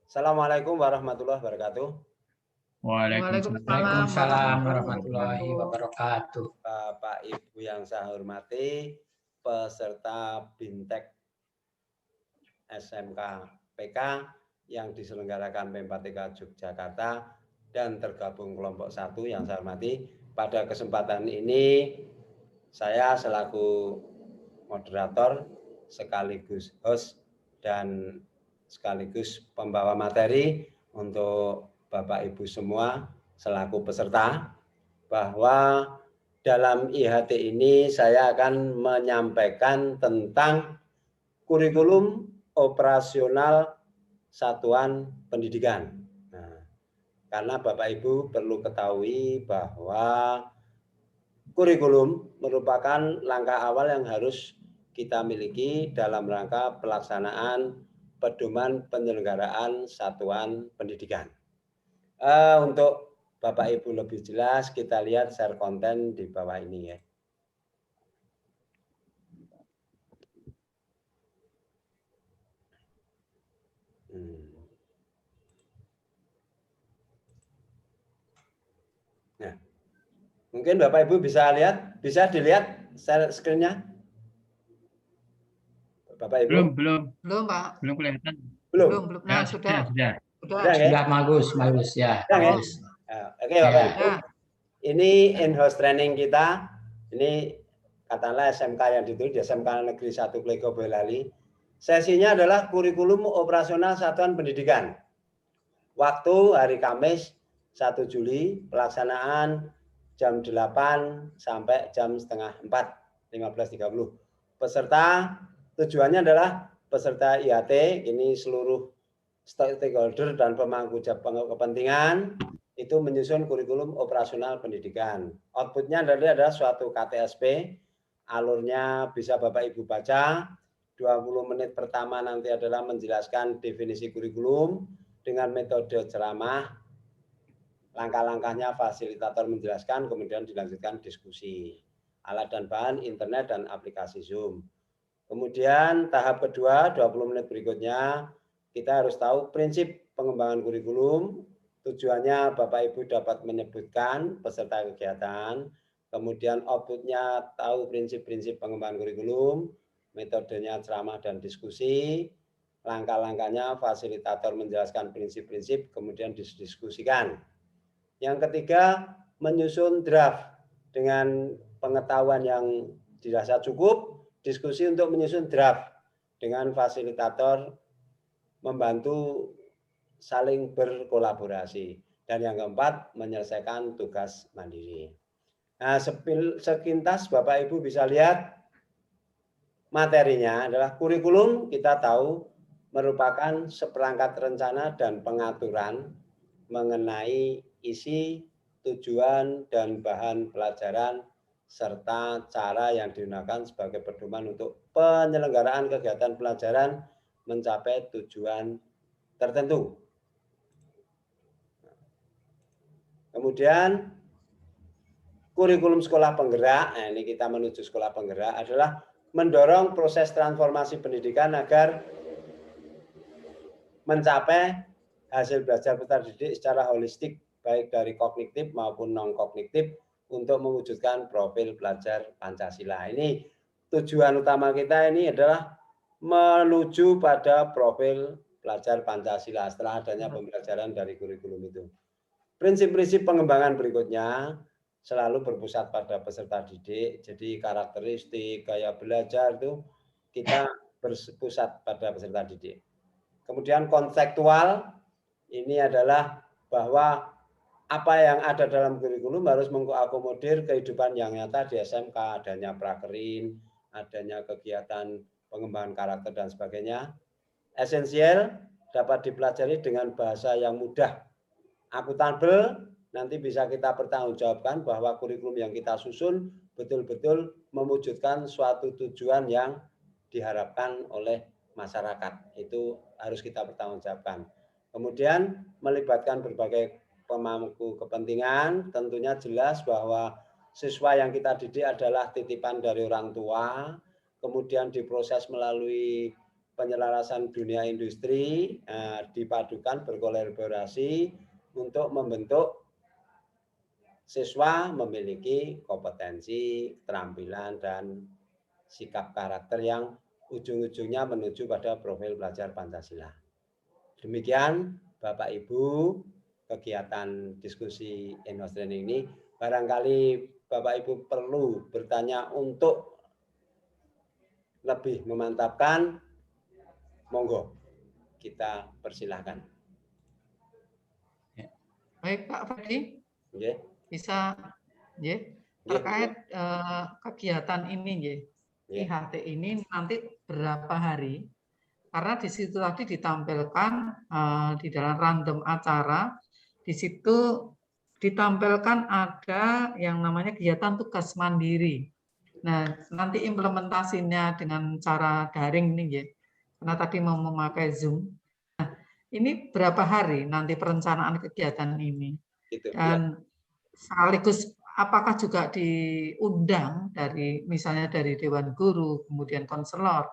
Assalamualaikum warahmatullahi wabarakatuh. Waalaikumsalam Waalaikumsalam warahmatullahi warahmatullahi wabarakatuh. wabarakatuh. Bapak Ibu yang saya hormati, peserta BIMTEK SMK PK yang diselenggarakan Pempat Yogyakarta dan tergabung kelompok 1 yang saya hormati. Pada kesempatan ini saya selaku moderator sekaligus host dan sekaligus pembawa materi untuk Bapak Ibu semua selaku peserta, bahwa dalam IHT ini saya akan menyampaikan tentang kurikulum operasional satuan pendidikan. Nah, karena Bapak Ibu perlu ketahui bahwa kurikulum merupakan langkah awal yang harus kita miliki dalam rangka pelaksanaan pedoman penyelenggaraan satuan pendidikan. Untuk Bapak Ibu lebih jelas, kita lihat share konten di bawah ini ya. Nah, mungkin Bapak Ibu bisa lihat, bisa dilihat share screen-nya? Bapak Ibu? Belum, Pak. belum kelihatan. Belum. Nah, sudah. Sudah, bagus ya. Bagus. Oke, Bapak Ibu. Ini in-house training kita. Ini katakanlah SMK yang ditulis di SMK Negeri 1 Klego Boyolali. Sesinya adalah kurikulum operasional satuan pendidikan. Waktu hari Kamis 1 Juli, pelaksanaan jam 8 sampai jam setengah 4, 15.30. Peserta, tujuannya adalah peserta IHT, ini seluruh stakeholder dan pemangku kepentingan, itu menyusun kurikulum operasional pendidikan. Outputnya adalah suatu KTSP, alurnya bisa Bapak Ibu baca, 20 menit pertama nanti adalah menjelaskan definisi kurikulum dengan metode ceramah, langkah-langkahnya fasilitator menjelaskan, kemudian dilanjutkan diskusi. Alat dan bahan, internet, dan aplikasi Zoom. Kemudian tahap kedua, 20 menit berikutnya, kita harus tahu prinsip pengembangan kurikulum. Tujuannya Bapak Ibu dapat menyebutkan peserta kegiatan, kemudian outputnya tahu prinsip-prinsip pengembangan kurikulum, metodenya ceramah dan diskusi, langkah-langkahnya fasilitator menjelaskan prinsip-prinsip, kemudian didiskusikan. Yang ketiga, menyusun draft dengan pengetahuan yang dirasa cukup, diskusi untuk menyusun draft dengan fasilitator membantu saling berkolaborasi. Dan yang keempat, menyelesaikan tugas mandiri. Nah, sekintas Bapak Ibu bisa lihat materinya adalah kurikulum, kita tahu merupakan seperangkat rencana dan pengaturan mengenai isi, tujuan, dan bahan pelajaran serta cara yang digunakan sebagai pedoman untuk penyelenggaraan kegiatan pelajaran mencapai tujuan tertentu. Kemudian kurikulum sekolah penggerak, nah ini kita menuju sekolah penggerak, adalah mendorong proses transformasi pendidikan agar mencapai hasil belajar peserta didik secara holistik, baik dari kognitif maupun non-kognitif, untuk mewujudkan profil pelajar Pancasila. Ini tujuan utama kita ini adalah menuju pada profil pelajar Pancasila setelah adanya pembelajaran dari kurikulum itu. Prinsip-prinsip pengembangan berikutnya selalu berpusat pada peserta didik. Jadi karakteristik, gaya belajar itu kita berpusat pada peserta didik. Kemudian konseptual, ini adalah bahwa apa yang ada dalam kurikulum harus mengakomodir kehidupan yang nyata di SMK, adanya prakerin, adanya kegiatan pengembangan karakter dan sebagainya. Esensial, dapat dipelajari dengan bahasa yang mudah, akuntabel, nanti bisa kita pertanggungjawabkan bahwa kurikulum yang kita susun betul-betul mewujudkan suatu tujuan yang diharapkan oleh masyarakat. Itu harus kita pertanggungjawabkan. Kemudian melibatkan berbagai pemangku kepentingan, tentunya jelas bahwa siswa yang kita didik adalah titipan dari orang tua, kemudian diproses melalui penyelarasan dunia industri dipadukan berkolaborasi untuk membentuk siswa memiliki kompetensi, keterampilan, dan sikap karakter yang ujung-ujungnya menuju pada profil pelajar Pancasila. Demikian Bapak Ibu kegiatan diskusi Enhanced Training ini. Barangkali Bapak Ibu perlu bertanya untuk lebih memantapkan, monggo kita persilahkan. Baik Pak Freddy, Okay. bisa terkait kegiatan ini IHT ini nanti berapa hari? Karena di situ tadi ditampilkan di dalam random acara, di situ ditampilkan ada yang namanya kegiatan tugas mandiri. Nah, nanti implementasinya dengan cara daring nih, karena tadi mau memakai Zoom. Nah, ini berapa hari nanti perencanaan kegiatan ini? Dan sekaligus apakah juga diundang dari misalnya dari Dewan Guru, kemudian konselor,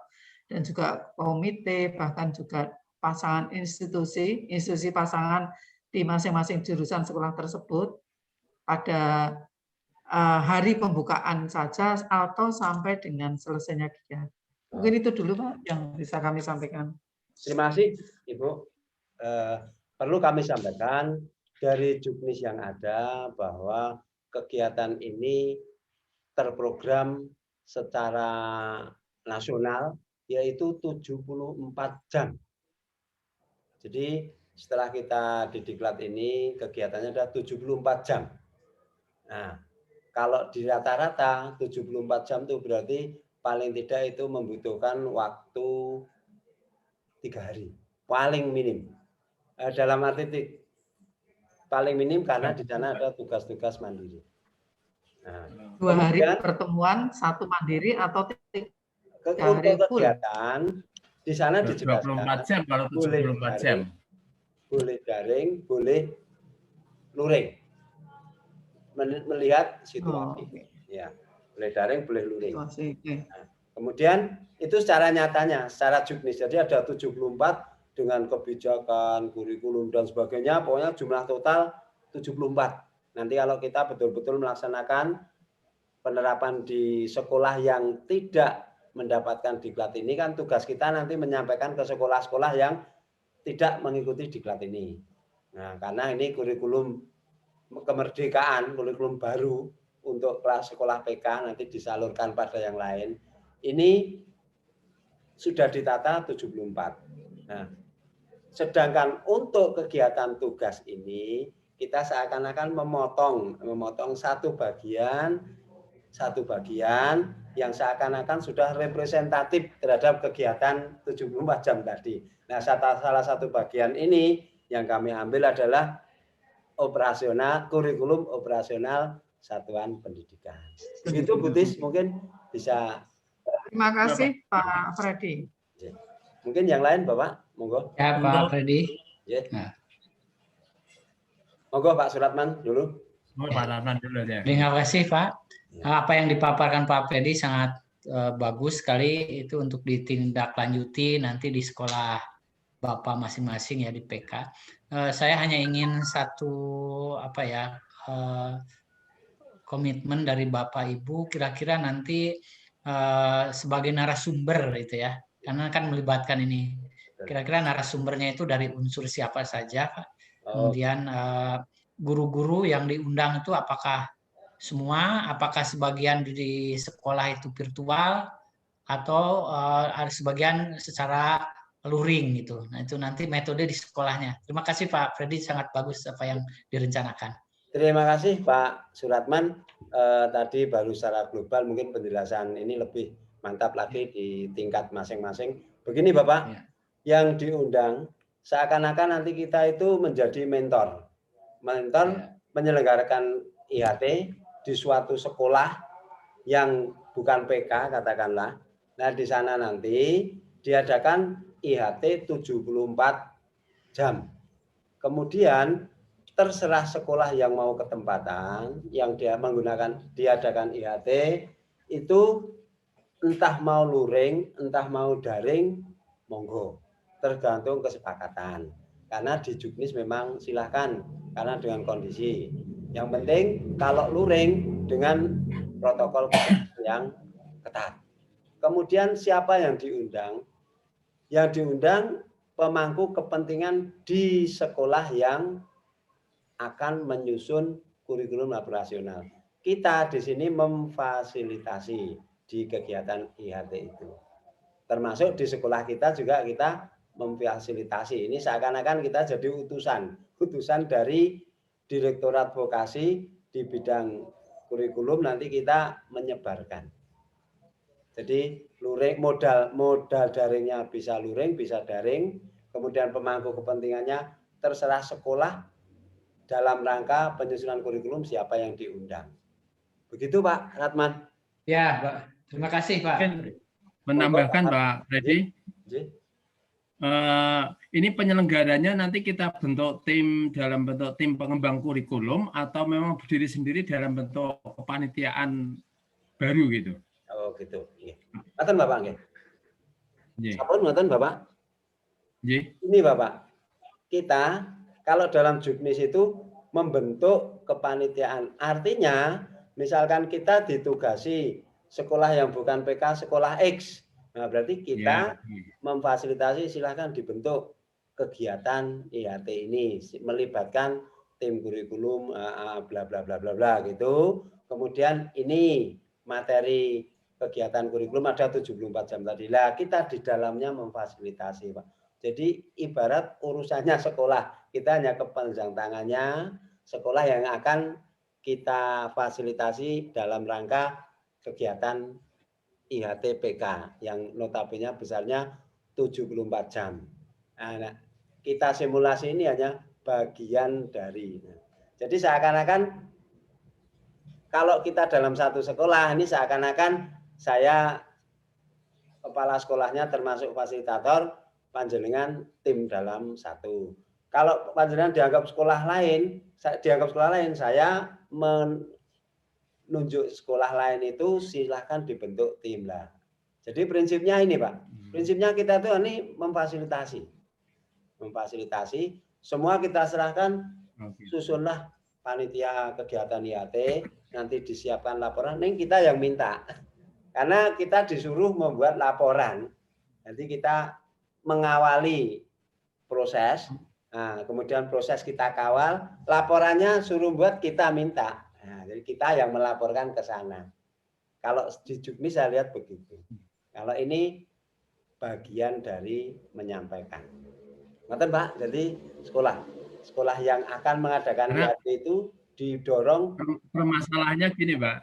dan juga komite, bahkan juga pasangan institusi pasangan di masing-masing jurusan sekolah tersebut pada hari pembukaan saja atau sampai dengan selesainya kegiatan. Mungkin itu dulu Pak yang bisa kami sampaikan. Terima kasih Ibu. Perlu kami sampaikan dari juknis yang ada bahwa kegiatan ini terprogram secara nasional yaitu 74 jam. Jadi setelah kita di Diklat ini kegiatannya ada 74 jam. Nah, kalau di rata-rata 74 jam itu berarti paling tidak itu membutuhkan waktu 3 hari. Paling minim. Dalam arti paling minim karena di sana ada tugas-tugas mandiri. Nah, 2 hari pertemuan, 1 mandiri atau 3 hari kegiatan di sana dijelaskan 24 jam kalau 74 jam. Boleh daring, boleh luring. Melihat situasi. Ya, boleh daring, boleh luring. Nah, kemudian itu secara nyatanya, secara juknis. Jadi ada 74 dengan kebijakan, kurikulum dan sebagainya, pokoknya jumlah total 74. Nanti kalau kita betul-betul melaksanakan penerapan di sekolah yang tidak mendapatkan diklat ini, kan tugas kita nanti menyampaikan ke sekolah-sekolah yang tidak mengikuti diklat ini. Nah, karena ini kurikulum kemerdekaan, kurikulum baru untuk kelas sekolah PK nanti disalurkan pada yang lain. Ini sudah ditata 74. Nah, sedangkan untuk kegiatan tugas ini kita seakan-akan memotong satu bagian yang seakan-akan sudah representatif terhadap kegiatan 74 jam tadi. Nah, salah satu bagian ini yang kami ambil adalah kurikulum operasional satuan pendidikan. Begitu Bu Tis, mungkin bisa. Terima kasih Pak Freddy. Mungkin yang lain Bapak, monggo. Ya Pak Freddy. Nah. Monggo Pak Suratman dulu. Pak Suratman dulu ya. Terima kasih Pak. Apa yang dipaparkan Pak Freddy sangat bagus sekali, itu untuk ditindaklanjuti nanti di sekolah Bapak masing-masing ya di PK. Saya hanya ingin satu komitmen dari Bapak Ibu, kira-kira nanti sebagai narasumber itu ya, karena kan melibatkan ini. Kira-kira narasumbernya itu dari unsur siapa saja, Pak? Kemudian guru-guru yang diundang itu apakah semua, apakah sebagian di sekolah itu virtual atau ada sebagian secara luring gitu. Nah, itu nanti metode di sekolahnya. Terima kasih Pak Freddy, sangat bagus apa yang direncanakan. Terima kasih Pak Suratman. Tadi baru secara global, mungkin penjelasan ini lebih mantap lagi di tingkat masing-masing. Begini Bapak, yang diundang seakan-akan nanti kita itu menjadi mentor menyelenggarakan IHT di suatu sekolah yang bukan PK katakanlah. Nah, di sana nanti diadakan IHT 74 jam. Kemudian terserah sekolah yang mau ketempatan yang dia diadakan IHT itu entah mau luring, entah mau daring, monggo. Tergantung kesepakatan. Karena di juknis memang silahkan, karena dengan kondisi. Yang penting kalau luring dengan protokol yang ketat. Kemudian siapa yang diundang? Yang diundang pemangku kepentingan di sekolah yang akan menyusun kurikulum operasional. Kita di sini memfasilitasi di kegiatan IHT itu. Termasuk di sekolah kita juga kita memfasilitasi. Ini seakan-akan kita jadi utusan dari Direktorat Vokasi di bidang kurikulum, nanti kita menyebarkan. Jadi luring, modal daringnya bisa luring, bisa daring, kemudian pemangku kepentingannya terserah sekolah dalam rangka penyusunan kurikulum siapa yang diundang. Begitu Pak Ratman. Ya, Pak. Terima kasih Pak. Menambahkan Pak Freddy, ini penyelenggaranya nanti kita bentuk tim dalam bentuk tim pengembang kurikulum atau memang berdiri sendiri dalam bentuk kepanitiaan baru gitu. Oh gitu. Ngaten Bapak nggih. Nggih. Sampun ngaten Bapak. Nggih. Ini Bapak, kita kalau dalam juknis itu membentuk kepanitiaan. Artinya, misalkan kita ditugasi sekolah yang bukan PK, sekolah X. Nah, berarti kita memfasilitasi, silahkan dibentuk kegiatan IHT ini, melibatkan tim kurikulum, bla bla bla bla bla gitu. Kemudian ini materi kegiatan kurikulum ada 74 jam tadi. Lah, kita di dalamnya memfasilitasi, Pak. Jadi ibarat urusannya sekolah, kita hanya kepanjang tangannya sekolah yang akan kita fasilitasi dalam rangka kegiatan IHT PK yang notabene besarnya 74 jam. Nah, kita simulasi ini hanya bagian dari. Jadi seakan-akan kalau kita dalam satu sekolah ini seakan-akan saya kepala sekolahnya termasuk fasilitator, panjenengan tim dalam satu. Kalau panjenengan dianggap sekolah lain, saya menunjuk sekolah lain itu silahkan dibentuk tim lah. Jadi prinsipnya ini Pak, prinsipnya kita itu ini memfasilitasi, semua kita serahkan, susunlah panitia kegiatan IHT, nanti disiapkan laporan, ini kita yang minta, karena kita disuruh membuat laporan, nanti kita mengawali proses, nah, kemudian proses kita kawal, laporannya suruh buat kita minta. Nah, jadi kita yang melaporkan ke sana. Kalau di juknis saya lihat begitu. Kalau ini bagian dari menyampaikan. Ngerti Pak? Jadi sekolah yang akan mengadakan IHT itu didorong. Permasalahannya gini Pak.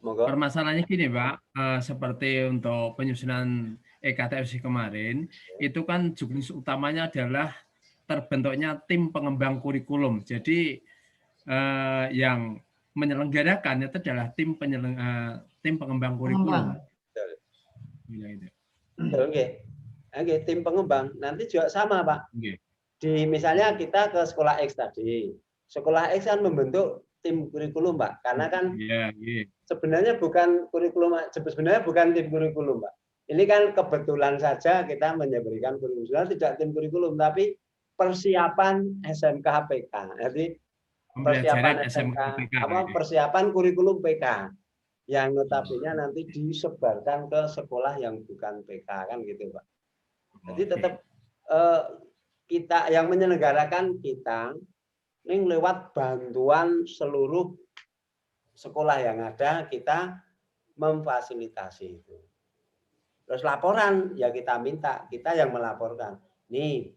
Monggo. Permasalahannya gini Pak, seperti untuk penyusunan EKTFC kemarin, itu kan juknis utamanya adalah terbentuknya tim pengembang kurikulum. Jadi yang menyelenggarakan itu adalah tim pengembang kurikulum. Oke, tim pengembang. Nanti juga sama Pak. Di misalnya kita ke sekolah X tadi. Sekolah X kan membentuk tim kurikulum Pak, karena kan sebenarnya bukan kurikulum, sebenarnya bukan tim kurikulum Pak. Ini kan kebetulan saja kita memberikan kurikulum, tidak tim kurikulum, tapi persiapan SMK PK. Jadi persiapan SMK persiapan kurikulum PK yang notabene nanti disebarkan ke sekolah yang bukan PK kan gitu Pak. Jadi tetap kita yang menyelenggarakan kita ini lewat bantuan seluruh sekolah yang ada, kita memfasilitasi itu. Terus laporan ya kita minta, kita yang melaporkan. Nih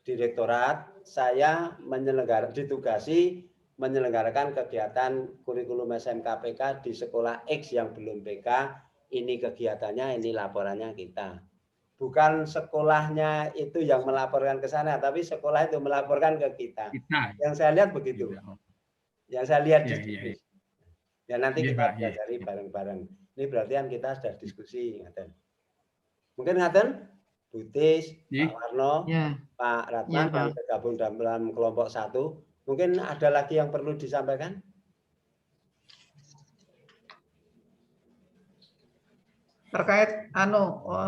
direktorat saya ditugasi menyelenggarakan kegiatan kurikulum SMK PK di sekolah X yang belum PK. Ini kegiatannya, ini laporannya kita. Bukan sekolahnya itu yang melaporkan ke sana, tapi sekolah itu melaporkan ke kita. Yang saya lihat begitu. Yang saya lihat di sini. Ya nanti kita pelajari bareng-bareng. Ini berarti kan kita sudah diskusi, Ngaten. Mungkin Ngaten, Butis, Pak Warno, Pak Ratman yang tergabung dalam kelompok 1. Mungkin ada lagi yang perlu disampaikan? terkait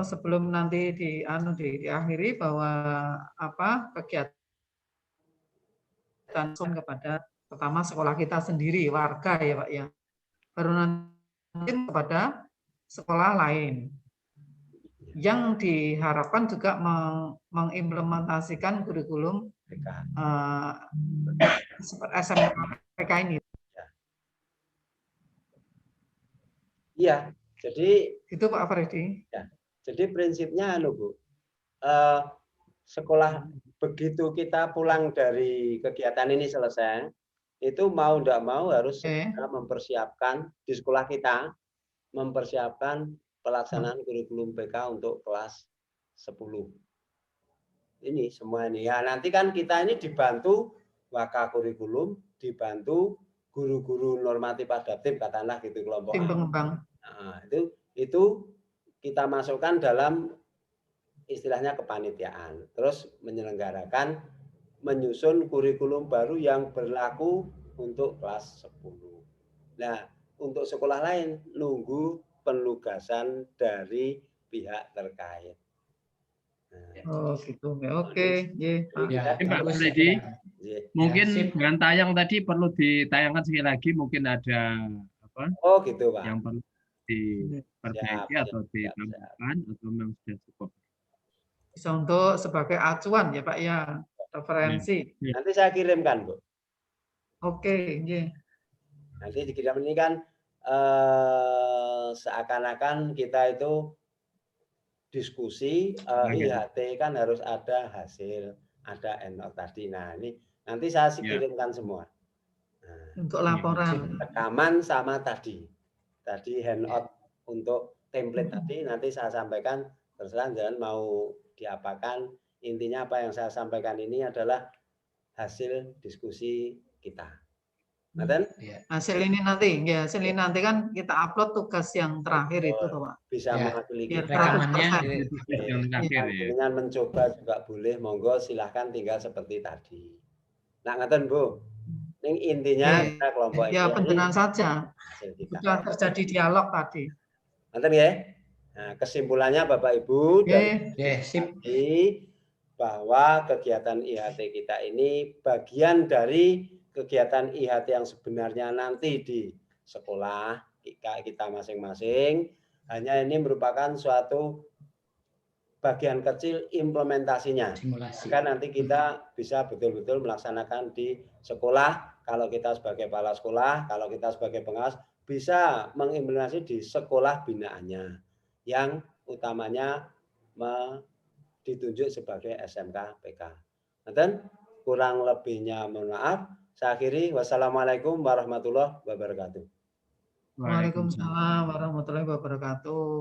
sebelum nanti diakhiri bahwa kegiatan langsung kepada pertama sekolah kita sendiri, warga ya Pak ya, baru nanti kepada sekolah lain yang diharapkan juga mengimplementasikan kurikulum SMK ini. Iya, jadi itu Pak Freddy. Ya, jadi prinsipnya Bu, sekolah begitu kita pulang dari kegiatan ini selesai, itu mau tidak mau harus mempersiapkan di sekolah kita, mempersiapkan pelaksanaan kurikulum PK untuk kelas 10. Ini semua ini. Ya nanti kan kita ini dibantu waka kurikulum, dibantu guru-guru normatif adaptif katakanlah gitu kelompok. Tim pengembang. Nah, itu kita masukkan dalam istilahnya kepanitiaan. Terus menyelenggarakan menyusun kurikulum baru yang berlaku untuk kelas 10. Nah, untuk sekolah lain nunggu penugasan dari pihak terkait. Oh gitu. Oke. Ya, Pak Freddy, mungkin dengan tayang tadi perlu ditayangkan sekali lagi, mungkin ada apa? Oh gitu Pak. Yang perlu diperbaiki atau ditambahkan atau memang sudah cukup. Bisa untuk sebagai acuan ya Pak ya, referensi. Nanti saya kirimkan Bu. Oke. Nanti dikirim ini kan seakan-akan kita itu diskusi IHT kan harus ada hasil, ada ENOT tadi. Nah ini nanti saya kirimkan semua. Nah, untuk laporan. Rekaman sama tadi handout untuk template tadi nanti saya sampaikan terserah jangan mau diapakan. Intinya apa yang saya sampaikan ini adalah hasil diskusi kita. Hasil ini nanti kan kita upload tugas yang terakhir itu tuh Pak. Bisa mewakili rekamannya dengan mencoba juga boleh, monggo silahkan tinggal seperti tadi. Nah ngaten Bu, ini intinya kita kelompok ya pendengar saja sudah terjadi dialog tadi. Ngaten ya. Nah kesimpulannya Bapak Ibu bahwa kegiatan IHT kita ini bagian dari kegiatan IHT yang sebenarnya nanti di sekolah kita masing-masing, hanya ini merupakan suatu bagian kecil implementasinya. Kan nanti kita bisa betul-betul melaksanakan di sekolah, kalau kita sebagai kepala sekolah, kalau kita sebagai pengawas bisa mengimplementasi di sekolah binaannya yang utamanya ditunjuk sebagai SMK PK. Dan kurang lebihnya mohon maaf. Saya akhiri. Wassalamualaikum warahmatullahi wabarakatuh. Waalaikumsalam warahmatullahi wabarakatuh.